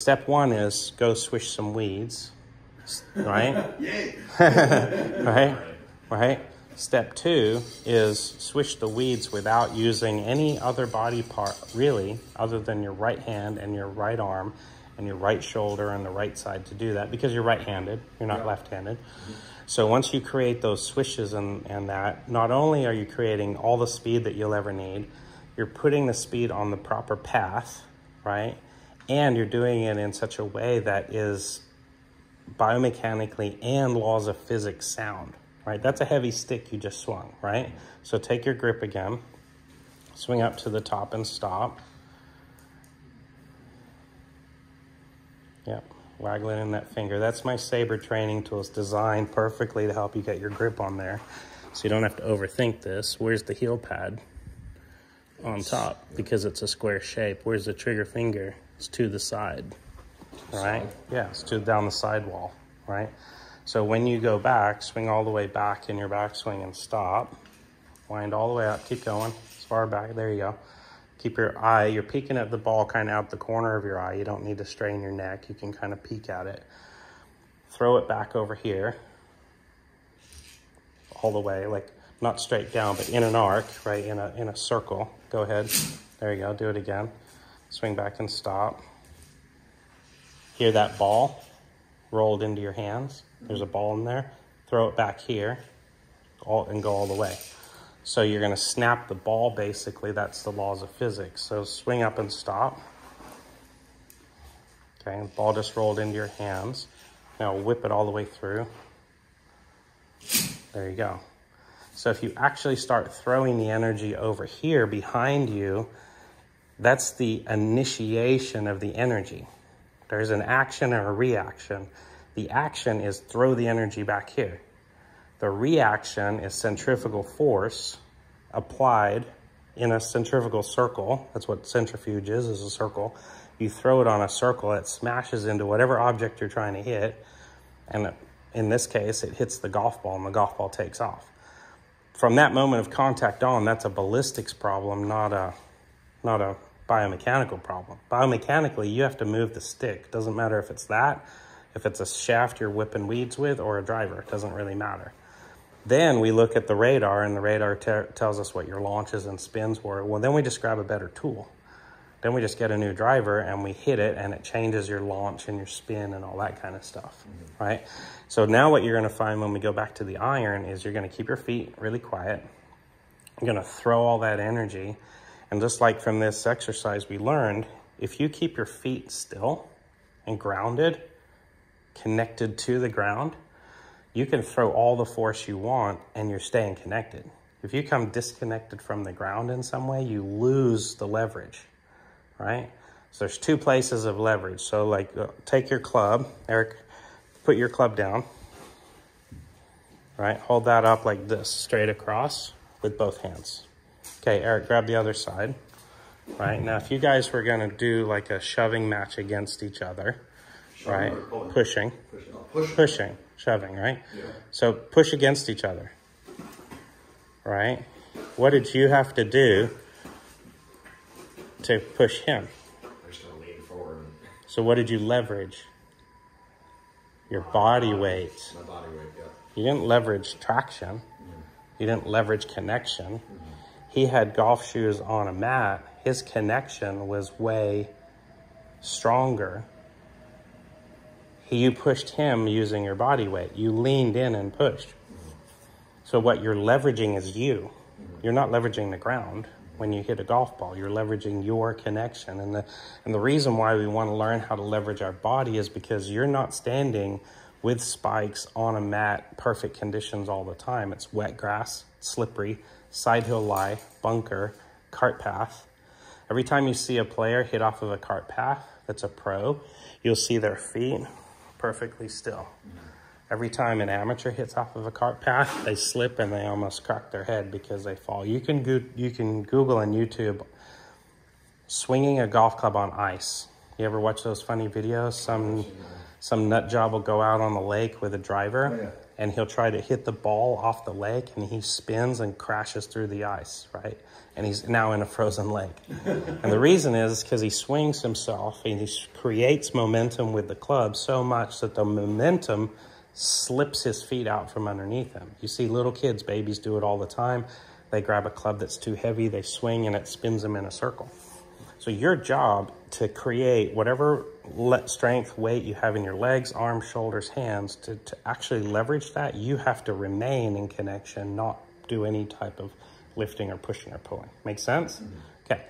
Step one is go swish some weeds, right? Right? Step two is swish the weeds without using any other body part, really, other than your right hand and your right arm and your right shoulder and the right side to do that, because you're right-handed, you're not left-handed. So once you create those swishes and that, not only are you creating all the speed that you'll ever need, you're putting the speed on the proper path, right? And you're doing it in such a way that is biomechanically and laws of physics sound, right? That's a heavy stick you just swung, right? So take your grip again, swing up to the top and stop. Yep, waggling in that finger. That's my Sabre training tool. It's designed perfectly to help you get your grip on there, so you don't have to overthink this. Where's the heel pad? On top, because it's a square shape. Where's the trigger finger? It's to the side, right? Yeah, it's down the sidewall, right? So when you go back, swing all the way back in your backswing and stop. Wind all the way up, keep going, as far back, there you go. Keep your eye, you're peeking at the ball kind of out the corner of your eye. You don't need to strain your neck. You can kind of peek at it. Throw it back over here, all the way, like not straight down, but in an arc, right, in a circle. Go ahead, there you go, do it again. Swing back and stop. Hear that ball rolled into your hands? There's a ball in there. Throw it back here and go all the way. So you're gonna snap the ball, basically. That's the laws of physics. So swing up and stop. Okay, the ball just rolled into your hands. Now whip it all the way through. There you go. So if you actually start throwing the energy over here behind you, that's the initiation of the energy. There's an action and a reaction. The action is throw the energy back here. The reaction is centrifugal force applied in a centrifugal circle. That's what centrifuge is a circle. You throw it on a circle, it smashes into whatever object you're trying to hit. And in this case, it hits the golf ball and the golf ball takes off. From that moment of contact on, that's a ballistics problem, not a biomechanical problem. Biomechanically, you have to move the stick. Doesn't matter if it's that, if it's a shaft you're whipping weeds with, or a driver. It doesn't really matter. Then we look at the radar, and the radar tells us what your launches and spins were. Well, then we just grab a better tool. Then we just get a new driver and we hit it, and it changes your launch and your spin and all that kind of stuff, right? So now what you're gonna find when we go back to the iron is you're gonna keep your feet really quiet. You're gonna throw all that energy. And just like from this exercise we learned, if you keep your feet still and grounded, connected to the ground, you can throw all the force you want and you're staying connected. If you come disconnected from the ground in some way, you lose the leverage, right? So there's two places of leverage. So like take your club, Eric, put your club down, right? Hold that up like this, straight across with both hands. Okay, Eric, grab the other side, right? Now, if you guys were gonna do like a shoving match against each other, right? Pushing, shoving, right? Yeah. So push against each other, right? What did you have to do to push him? I just gotta lean forward. So what did you leverage? Your body weight. My body weight, yeah. You didn't leverage traction. You didn't leverage connection. He had golf shoes on a mat. His connection was way stronger. You pushed him using your body weight. You leaned in and pushed. So what you're leveraging is you. You're not leveraging the ground when you hit a golf ball. You're leveraging your connection. And the reason why we want to learn how to leverage our body is because you're not standing with spikes on a mat, perfect conditions all the time. It's wet grass, slippery, side hill lie, bunker, cart path. Every time you see a player hit off of a cart path that's a pro, you'll see their feet perfectly still. Every time an amateur hits off of a cart path, they slip and they almost crack their head because they fall. You can Google and YouTube swinging a golf club on ice. You ever watch those funny videos? Some nut job will go out on the lake with a driver. Oh, yeah. and he'll try to hit the ball off the lake, and he spins and crashes through the ice, right? And he's now in a frozen lake. And the reason is because he swings himself and he creates momentum with the club so much that the momentum slips his feet out from underneath him. You see little kids, babies do it all the time. They grab a club that's too heavy, they swing, and it spins them in a circle. So your job to create whatever strength, weight you have in your legs, arms, shoulders, hands, to actually leverage that, you have to remain in connection, not do any type of lifting or pushing or pulling. Make sense? Okay.